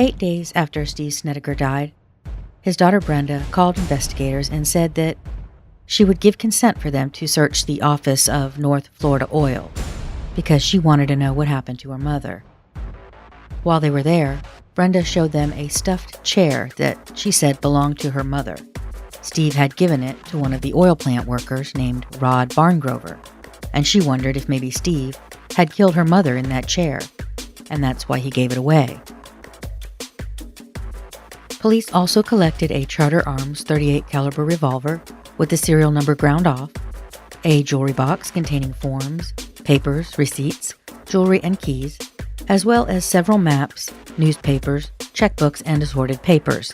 8 days after Steve Snedegar died, his daughter Brenda called investigators and said that she would give consent for them to search the office of North Florida Oil because she wanted to know what happened to her mother. While they were there, Brenda showed them a stuffed chair that she said belonged to her mother. Steve had given it to one of the oil plant workers named Rod Barngrover, and she wondered if maybe Steve had killed her mother in that chair, and that's why he gave it away. Police also collected a Charter Arms .38 caliber revolver with the serial number ground off, a jewelry box containing forms, papers, receipts, jewelry, and keys, as well as several maps, newspapers, checkbooks, and assorted papers.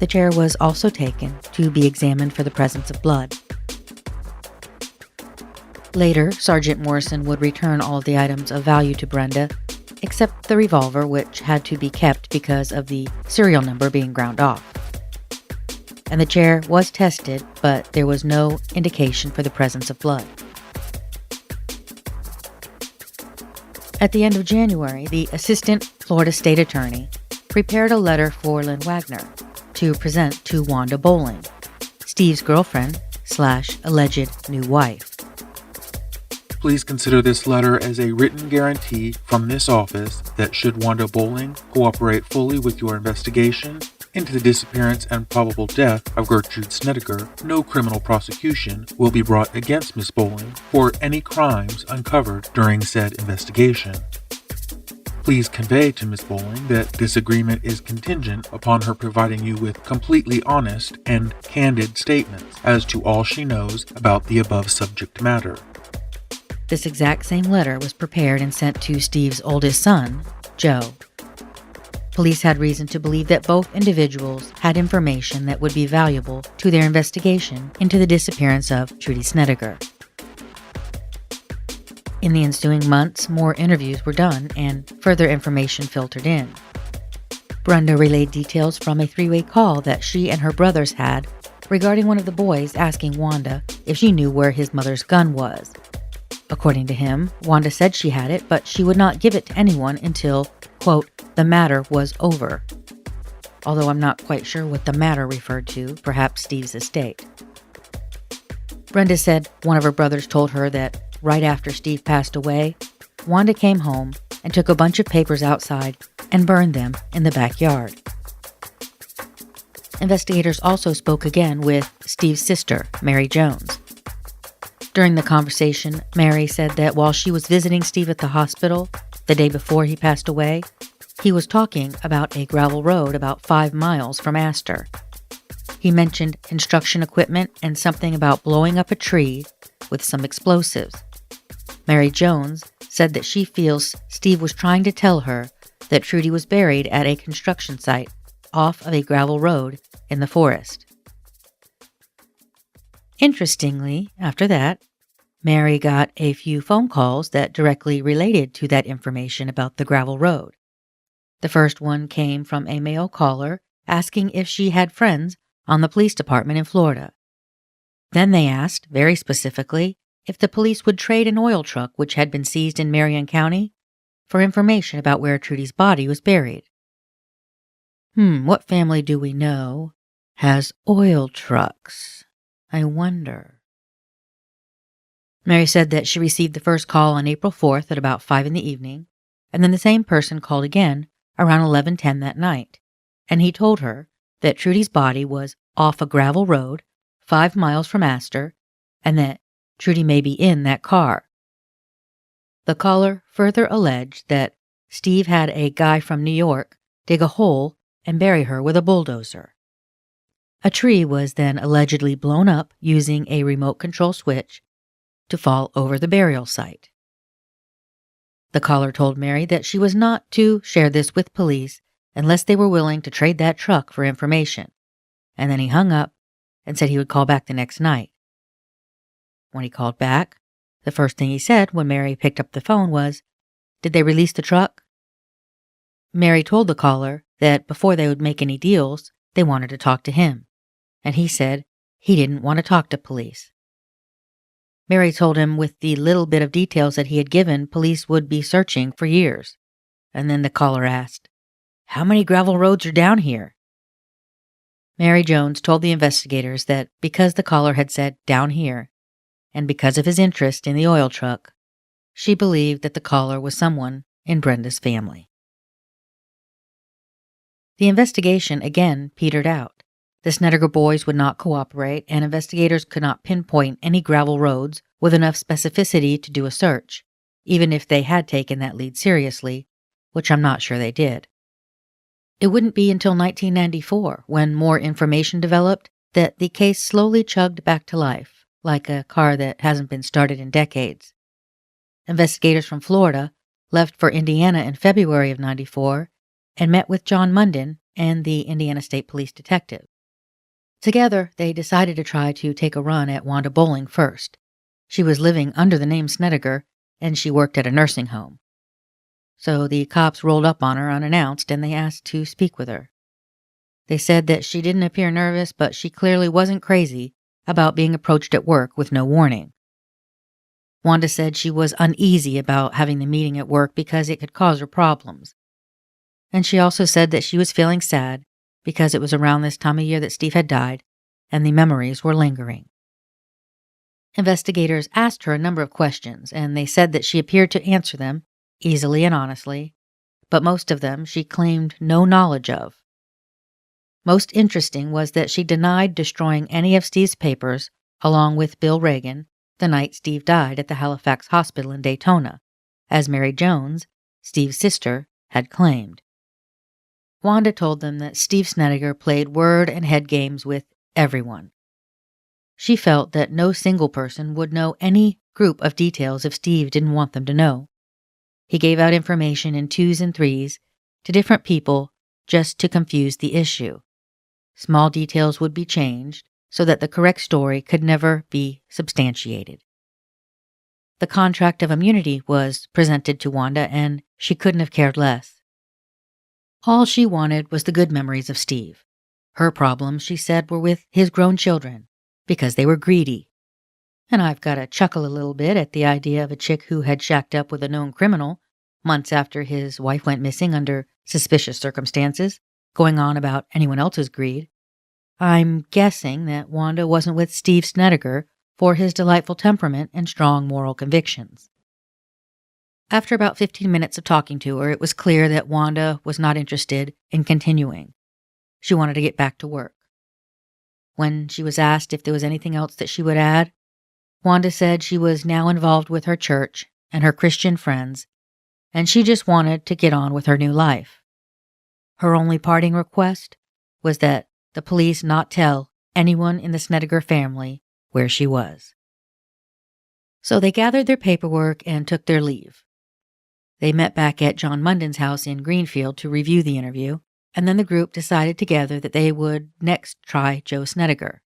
The chair was also taken to be examined for the presence of blood. Later, Sergeant Morrison would return all of the items of value to Brenda, except the revolver, which had to be kept because of the serial number being ground off. And the chair was tested, but there was no indication for the presence of blood. At the end of January, the Assistant Florida State Attorney prepared a letter for Lynn Wagner to present to Wanda Bowling, Steve's girlfriend / alleged new wife. Please consider this letter as a written guarantee from this office that should Wanda Bowling cooperate fully with your investigation into the disappearance and probable death of Gertrude Snedegar, no criminal prosecution will be brought against Miss Bowling for any crimes uncovered during said investigation. Please convey to Miss Bowling that this agreement is contingent upon her providing you with completely honest and candid statements as to all she knows about the above subject matter. This exact same letter was prepared and sent to Steve's oldest son, Joe. Police had reason to believe that both individuals had information that would be valuable to their investigation into the disappearance of Trudy Snedegar. In the ensuing months, more interviews were done and further information filtered in. Brenda relayed details from a three-way call that she and her brothers had regarding one of the boys asking Wanda if she knew where his mother's gun was. According to him, Wanda said she had it, but she would not give it to anyone until, quote, the matter was over. Although I'm not quite sure what the matter referred to, perhaps Steve's estate. Brenda said one of her brothers told her that right after Steve passed away, Wanda came home and took a bunch of papers outside and burned them in the backyard. Investigators also spoke again with Steve's sister, Mary Jones. During the conversation, Mary said that while she was visiting Steve at the hospital the day before he passed away, he was talking about a gravel road about 5 miles from Astor. He mentioned construction equipment and something about blowing up a tree with some explosives. Mary Jones said that she feels Steve was trying to tell her that Trudy was buried at a construction site off of a gravel road in the forest. Interestingly, after that, Mary got a few phone calls that directly related to that information about the gravel road. The first one came from a male caller asking if she had friends on the police department in Florida. Then they asked, very specifically, if the police would trade an oil truck which had been seized in Marion County for information about where Trudy's body was buried. What family do we know has oil trucks? I wonder. Mary said that she received the first call on April 4th at about 5 in the evening, and then the same person called again around 11:10 that night, and he told her that Trudy's body was off a gravel road 5 miles from Astor, and that Trudy may be in that car. The caller further alleged that Steve had a guy from New York dig a hole and bury her with a bulldozer. A tree was then allegedly blown up using a remote control switch to fall over the burial site. The caller told Mary that she was not to share this with police unless they were willing to trade that truck for information, and then he hung up and said he would call back the next night. When he called back, the first thing he said when Mary picked up the phone was, "Did they release the truck?" Mary told the caller that before they would make any deals, they wanted to talk to him, and he said he didn't want to talk to police. Mary told him with the little bit of details that he had given, police would be searching for years, and then the caller asked, How many gravel roads are down here? Mary Jones told the investigators that because the caller had said down here, and because of his interest in the oil truck, she believed that the caller was someone in Brenda's family. The investigation again petered out. The Snedegar boys would not cooperate, and investigators could not pinpoint any gravel roads with enough specificity to do a search, even if they had taken that lead seriously, which I'm not sure they did. It wouldn't be until 1994, when more information developed, that the case slowly chugged back to life, like a car that hasn't been started in decades. Investigators from Florida left for Indiana in February of 94 and met with John Munden and the Indiana State Police detective. Together, they decided to try to take a run at Wanda Bowling first. She was living under the name Snedegar, and she worked at a nursing home. So the cops rolled up on her unannounced, and they asked to speak with her. They said that she didn't appear nervous, but she clearly wasn't crazy about being approached at work with no warning. Wanda said she was uneasy about having the meeting at work because it could cause her problems. And she also said that she was feeling sad because it was around this time of year that Steve had died, and the memories were lingering. Investigators asked her a number of questions, and they said that she appeared to answer them easily and honestly, but most of them she claimed no knowledge of. Most interesting was that she denied destroying any of Steve's papers, along with Bill Reagan, the night Steve died at the Halifax Hospital in Daytona, as Mary Jones, Steve's sister, had claimed. Wanda told them that Steve Snedegar played word and head games with everyone. She felt that no single person would know any group of details if Steve didn't want them to know. He gave out information in twos and threes to different people just to confuse the issue. Small details would be changed so that the correct story could never be substantiated. The contract of immunity was presented to Wanda, and she couldn't have cared less. All she wanted was the good memories of Steve. Her problems, she said, were with his grown children, because they were greedy. And I've got to chuckle a little bit at the idea of a chick who had shacked up with a known criminal months after his wife went missing under suspicious circumstances, going on about anyone else's greed. I'm guessing that Wanda wasn't with Steve Snedegar for his delightful temperament and strong moral convictions. After about 15 minutes of talking to her, it was clear that Wanda was not interested in continuing. She wanted to get back to work. When she was asked if there was anything else that she would add, Wanda said she was now involved with her church and her Christian friends, and she just wanted to get on with her new life. Her only parting request was that the police not tell anyone in the Snedegar family where she was. So they gathered their paperwork and took their leave. They met back at John Munden's house in Greenfield to review the interview, and then the group decided together that they would next try Joe Snedegar.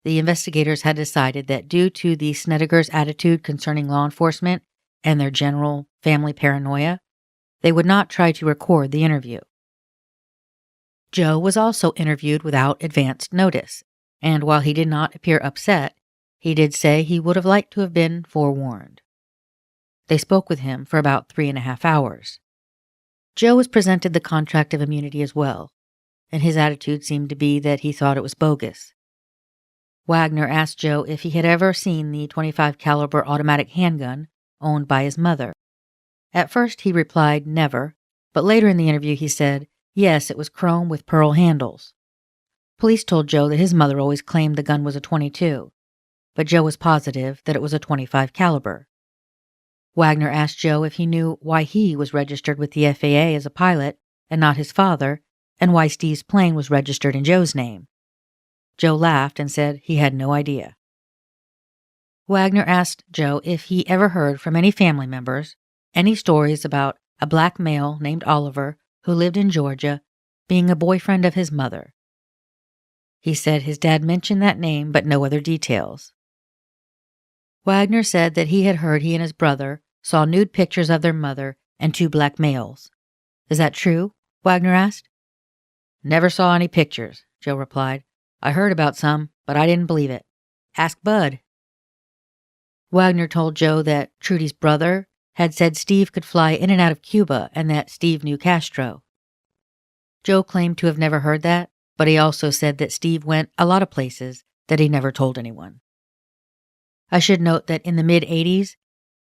The investigators had decided that due to the Snedegar's attitude concerning law enforcement and their general family paranoia, they would not try to record the interview. Joe was also interviewed without advanced notice, and while he did not appear upset, he did say he would have liked to have been forewarned. They spoke with him for about 3.5 hours. Joe was presented the contract of immunity as well, and his attitude seemed to be that he thought it was bogus. Wagner asked Joe if he had ever seen the .25 caliber automatic handgun owned by his mother. At first he replied never, but later in the interview he said, yes, it was chrome with pearl handles. Police told Joe that his mother always claimed the gun was a .22, but Joe was positive that it was a .25 caliber. Wagner asked Joe if he knew why he was registered with the FAA as a pilot and not his father, and why Steve's plane was registered in Joe's name. Joe laughed and said he had no idea. Wagner asked Joe if he ever heard from any family members any stories about a black male named Oliver who lived in Georgia being a boyfriend of his mother. He said his dad mentioned that name but no other details. Wagner said that he had heard he and his brother saw nude pictures of their mother and 2 black males. Is that true? Wagner asked. Never saw any pictures, Joe replied. I heard about some, but I didn't believe it. Ask Bud. Wagner told Joe that Trudy's brother had said Steve could fly in and out of Cuba and that Steve knew Castro. Joe claimed to have never heard that, but he also said that Steve went a lot of places that he never told anyone. I should note that in the mid-'80s,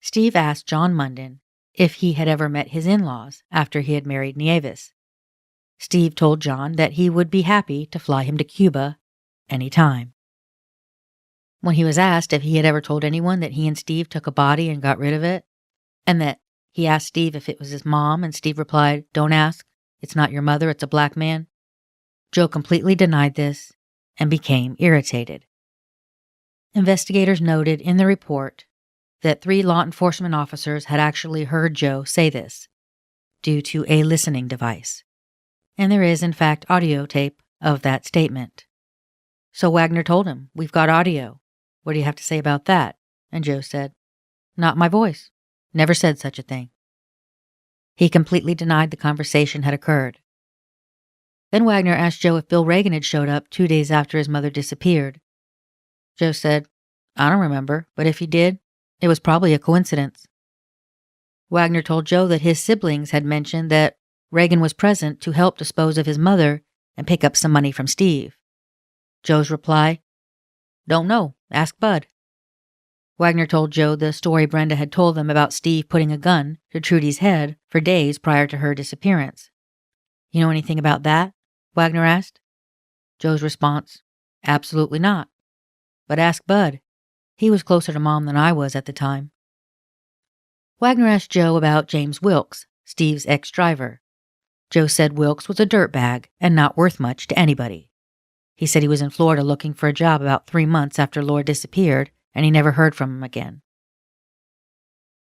Steve asked John Munden if he had ever met his in-laws after he had married Nieves. Steve told John that he would be happy to fly him to Cuba any time. When he was asked if he had ever told anyone that he and Steve took a body and got rid of it, and that he asked Steve if it was his mom, and Steve replied, "Don't ask, it's not your mother, it's a black man," Joe completely denied this and became irritated. Investigators noted in the report that 3 law enforcement officers had actually heard Joe say this due to a listening device. And there is, in fact, audio tape of that statement. So Wagner told him, "We've got audio. What do you have to say about that?" And Joe said, "Not my voice. Never said such a thing." He completely denied the conversation had occurred. Then Wagner asked Joe if Bill Reagan had showed up 2 days after his mother disappeared. Joe said, "I don't remember, but if he did, it was probably a coincidence." Wagner told Joe that his siblings had mentioned that Reagan was present to help dispose of his mother and pick up some money from Steve. Joe's reply, "Don't know, ask Bud." Wagner told Joe the story Brenda had told them about Steve putting a gun to Trudy's head for days prior to her disappearance. "You know anything about that?" Wagner asked. Joe's response, "Absolutely not. But ask Bud. He was closer to Mom than I was at the time." Wagner asked Joe about James Wilkes, Steve's ex-driver. Joe said Wilkes was a dirtbag and not worth much to anybody. He said he was in Florida looking for a job about 3 months after Laura disappeared, and he never heard from him again.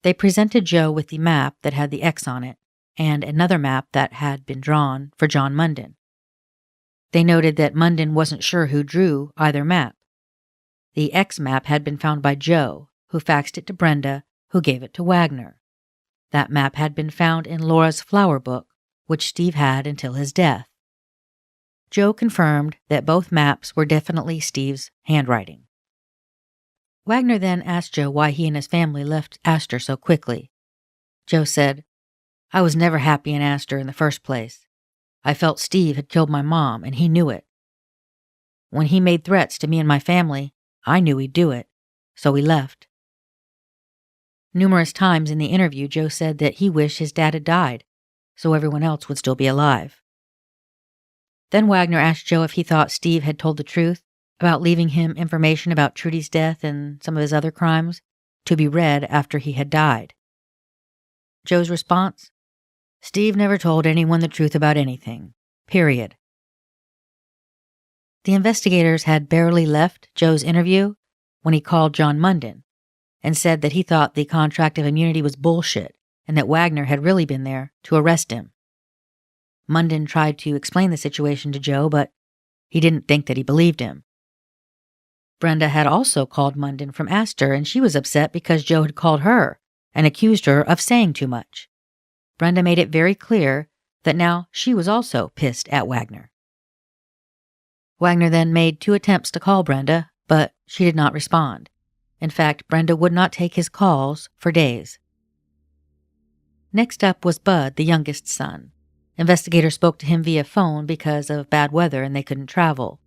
They presented Joe with the map that had the X on it, and another map that had been drawn for John Munden. They noted that Munden wasn't sure who drew either map. The X map had been found by Joe, who faxed it to Brenda, who gave it to Wagner. That map had been found in Laura's flower book, which Steve had until his death. Joe confirmed that both maps were definitely Steve's handwriting. Wagner then asked Joe why he and his family left Astor so quickly. Joe said, "I was never happy in Astor in the first place. I felt Steve had killed my mom, and he knew it. When he made threats to me and my family, I knew he'd do it, so we left." Numerous times in the interview, Joe said that he wished his dad had died, so everyone else would still be alive. Then Wagner asked Joe if he thought Steve had told the truth about leaving him information about Trudy's death and some of his other crimes to be read after he had died. Joe's response, "Steve never told anyone the truth about anything, period." The investigators had barely left Joe's interview when he called John Munden and said that he thought the contract of immunity was bullshit and that Wagner had really been there to arrest him. Munden tried to explain the situation to Joe, but he didn't think that he believed him. Brenda had also called Munden from Astor, and she was upset because Joe had called her and accused her of saying too much. Brenda made it very clear that now she was also pissed at Wagner. Wagner then made 2 attempts to call Brenda, but she did not respond. In fact, Brenda would not take his calls for days. Next up was Bud, the youngest son. Investigators spoke to him via phone because of bad weather and they couldn't travel.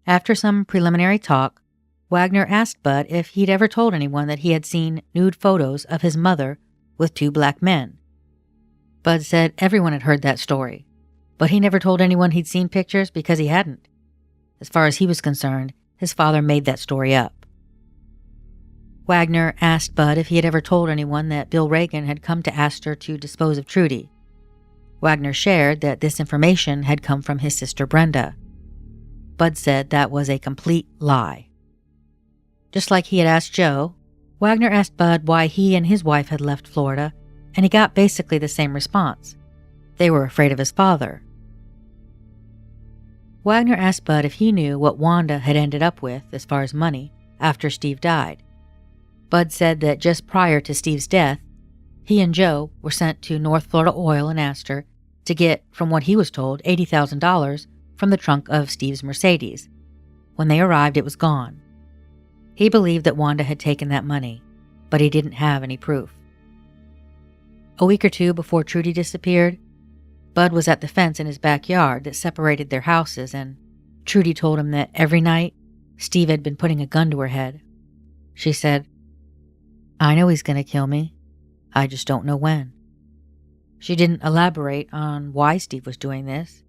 After some preliminary talk, Wagner asked Bud if he'd ever told anyone that he had seen nude photos of his mother with 2 black men. Bud said everyone had heard that story, but he never told anyone he'd seen pictures because he hadn't. As far as he was concerned, his father made that story up. Wagner asked Bud if he had ever told anyone that Bill Reagan had come to Astor to dispose of Trudy. Wagner shared that this information had come from his sister Brenda. Bud said that was a complete lie. Just like he had asked Joe, Wagner asked Bud why he and his wife had left Florida, and he got basically the same response. They were afraid of his father. Wagner asked Bud if he knew what Wanda had ended up with as far as money after Steve died. Bud said that just prior to Steve's death, he and Joe were sent to North Florida Oil in Astor to get, from what he was told, $80,000 from the trunk of Steve's Mercedes. When they arrived, it was gone. He believed that Wanda had taken that money, but he didn't have any proof. A week or 2 before Trudy disappeared, Bud was at the fence in his backyard that separated their houses, and Trudy told him that every night Steve had been putting a gun to her head. She said, "I know he's going to kill me. I just don't know when." She didn't elaborate on why Steve was doing this,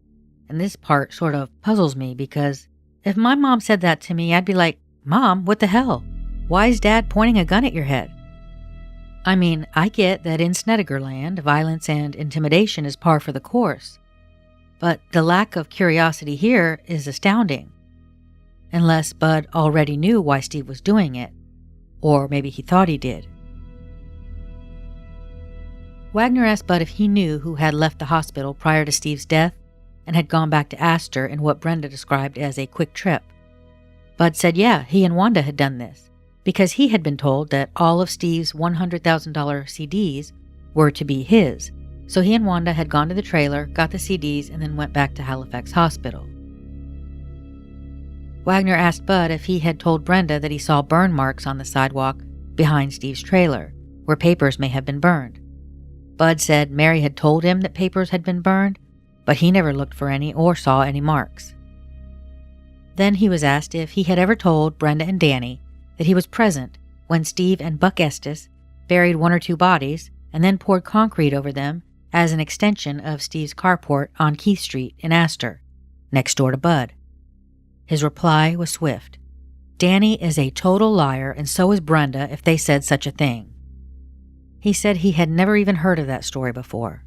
and this part sort of puzzles me because if my mom said that to me, I'd be like, "Mom, what the hell? Why is Dad pointing a gun at your head?" I mean, I get that in Snedegar land, violence and intimidation is par for the course, but the lack of curiosity here is astounding. Unless Bud already knew why Steve was doing it, or maybe he thought he did. Wagner asked Bud if he knew who had left the hospital prior to Steve's death and had gone back to Astor in what Brenda described as a quick trip. Bud said yeah, he and Wanda had done this, because he had been told that all of Steve's $100,000 CDs were to be his, so he and Wanda had gone to the trailer, got the CDs, and then went back to Halifax Hospital. Wagner asked Bud if he had told Brenda that he saw burn marks on the sidewalk behind Steve's trailer, where papers may have been burned. Bud said Mary had told him that papers had been burned, but he never looked for any or saw any marks. Then he was asked if he had ever told Brenda and Danny that he was present when Steve and Buck Estes buried 1 or 2 bodies and then poured concrete over them as an extension of Steve's carport on Keith Street in Astor, next door to Bud. His reply was swift. "Danny is a total liar, and so is Brenda if they said such a thing." He said he had never even heard of that story before.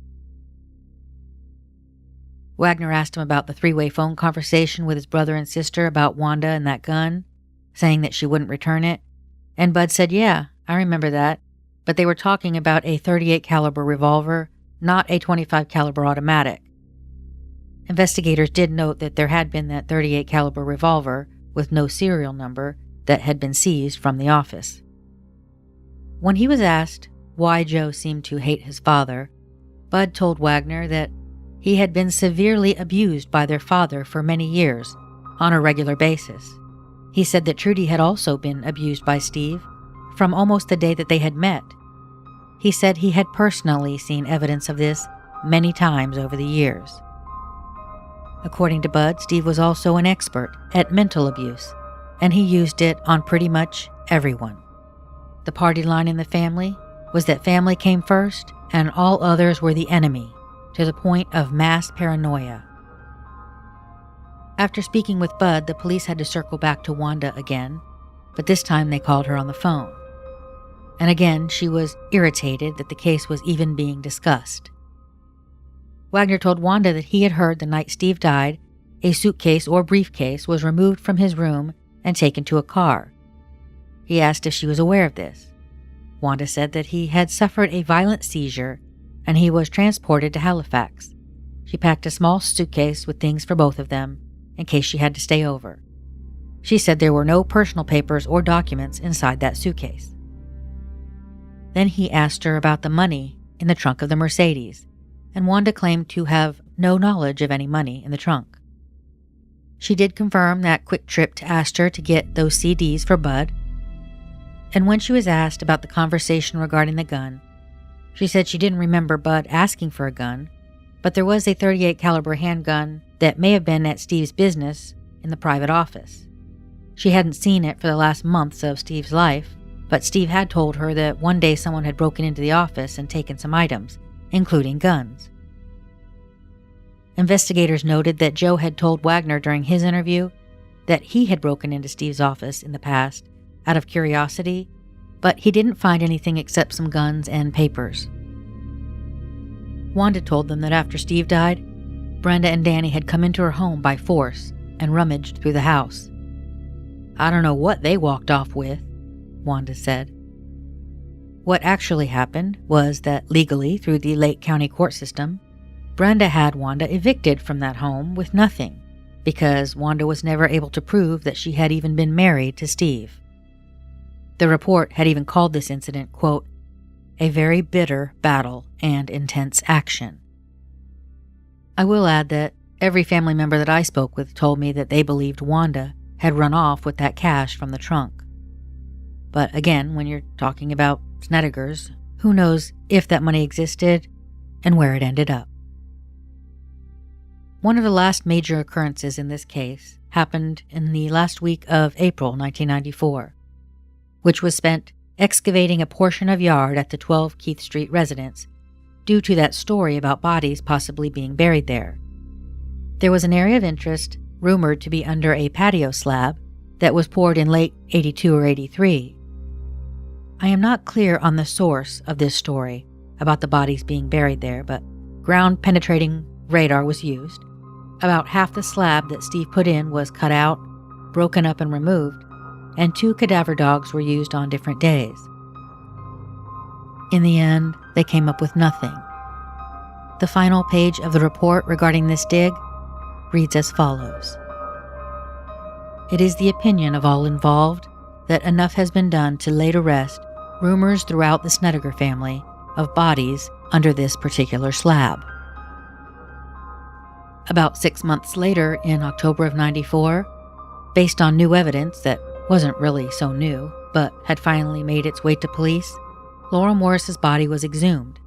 Wagner asked him about the 3-way phone conversation with his brother and sister about Wanda and that gun, saying that she wouldn't return it, and Bud said, "Yeah, I remember that, but they were talking about a .38 caliber revolver, not a .25 caliber automatic." Investigators did note that there had been that .38 caliber revolver with no serial number that had been seized from the office. When he was asked why Joe seemed to hate his father, Bud told Wagner that he had been severely abused by their father for many years, on a regular basis. He said that Trudy had also been abused by Steve from almost the day that they had met. He said he had personally seen evidence of this many times over the years. According to Bud, Steve was also an expert at mental abuse, and he used it on pretty much everyone. The party line in the family was that family came first and all others were the enemy, to the point of mass paranoia. After speaking with Bud, the police had to circle back to Wanda again, but this time they called her on the phone. And again, she was irritated that the case was even being discussed. Wagner told Wanda that he had heard the night Steve died, a suitcase or briefcase was removed from his room and taken to a car. He asked if she was aware of this. Wanda said that he had suffered a violent seizure and he was transported to Halifax. She packed a small suitcase with things for both of them, in case she had to stay over. She said there were no personal papers or documents inside that suitcase. Then he asked her about the money in the trunk of the Mercedes, and Wanda claimed to have no knowledge of any money in the trunk. She did confirm that quick trip to Astor to get those CDs for Bud, and when she was asked about the conversation regarding the gun, she said she didn't remember Bud asking for a gun, but there was a .38 caliber handgun that may have been at Steve's business in the private office. She hadn't seen it for the last months of Steve's life, but Steve had told her that one day someone had broken into the office and taken some items, including guns. Investigators noted that Joe had told Wagner during his interview that he had broken into Steve's office in the past out of curiosity, but he didn't find anything except some guns and papers. Wanda told them that after Steve died, Brenda and Danny had come into her home by force and rummaged through the house. "I don't know what they walked off with," Wanda said. What actually happened was that legally, through the Lake County court system, Brenda had Wanda evicted from that home with nothing, because Wanda was never able to prove that she had even been married to Steve. The report had even called this incident, quote, "a very bitter battle and intense action." I will add that every family member that I spoke with told me that they believed Wanda had run off with that cash from the trunk. But again, when you're talking about Snedegars, who knows if that money existed and where it ended up. One of the last major occurrences in this case happened in the last week of April 1994, which was spent excavating a portion of yard at the 12 Keith Street residence due to that story about bodies possibly being buried there. There was an area of interest rumored to be under a patio slab that was poured in late 82 or 83. I am not clear on the source of this story about the bodies being buried there, but ground-penetrating radar was used. About half the slab that Steve put in was cut out, broken up and removed, and 2 cadaver dogs were used on different days. In the end, they came up with nothing. The final page of the report regarding this dig reads as follows. It is the opinion of all involved that enough has been done to lay to rest rumors throughout the Snedegar family of bodies under this particular slab. About 6 months later, in October of 94, based on new evidence that wasn't really so new, but had finally made its way to police, Laura Morris's body was exhumed.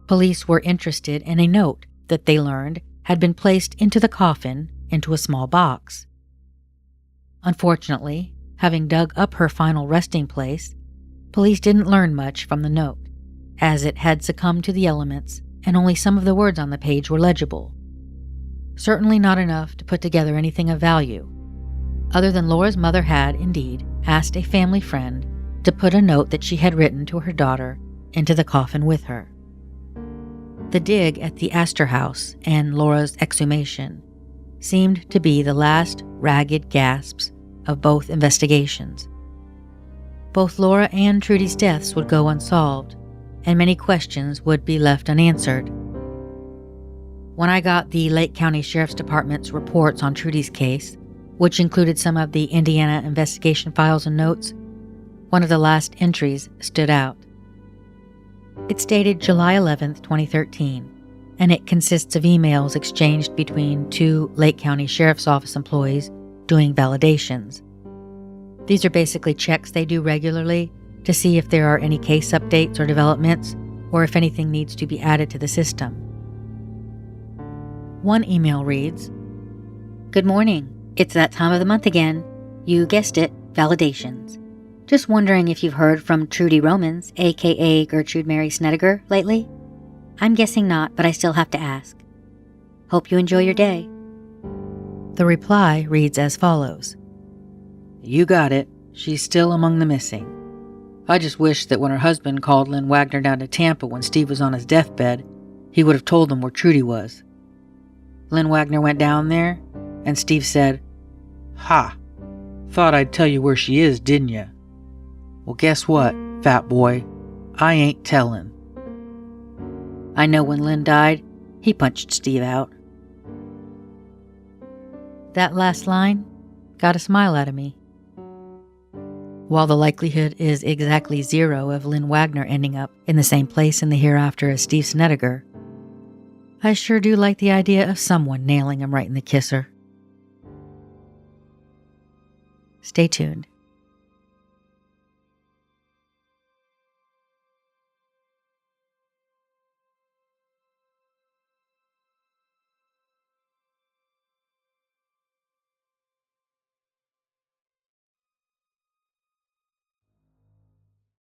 Police were interested in a note that they learned had been placed into the coffin into a small box. Unfortunately, having dug up her final resting place, police didn't learn much from the note, as it had succumbed to the elements and only some of the words on the page were legible. Certainly not enough to put together anything of value, other than Laura's mother had, indeed, asked a family friend to put a note that she had written to her daughter into the coffin with her. The dig at the Astor House and Laura's exhumation seemed to be the last ragged gasps of both investigations. Both Laura and Trudy's deaths would go unsolved, and many questions would be left unanswered. When I got the Lake County Sheriff's Department's reports on Trudy's case, which included some of the Indiana investigation files and notes, one of the last entries stood out. It's dated July 11, 2013, and it consists of emails exchanged between 2 Lake County Sheriff's Office employees doing validations. These are basically checks they do regularly to see if there are any case updates or developments, or if anything needs to be added to the system. One email reads, "Good morning. It's that time of the month again. You guessed it, validations. Just wondering if you've heard from Trudy Romans, aka Gertrude Mary Snedegar, lately? I'm guessing not, but I still have to ask. Hope you enjoy your day." The reply reads as follows. "You got it. She's still among the missing. I just wish that when her husband called Lynn Wagner down to Tampa when Steve was on his deathbed, he would have told them where Trudy was. Lynn Wagner went down there, and Steve said, 'Ha, thought I'd tell you where she is, didn't ya? Well, guess what, fat boy? I ain't tellin'.' I know when Lynn died, he punched Steve out." That last line got a smile out of me. While the likelihood is exactly 0 of Lynn Wagner ending up in the same place in the hereafter as Steve Snedegar, I sure do like the idea of someone nailing him right in the kisser. Stay tuned.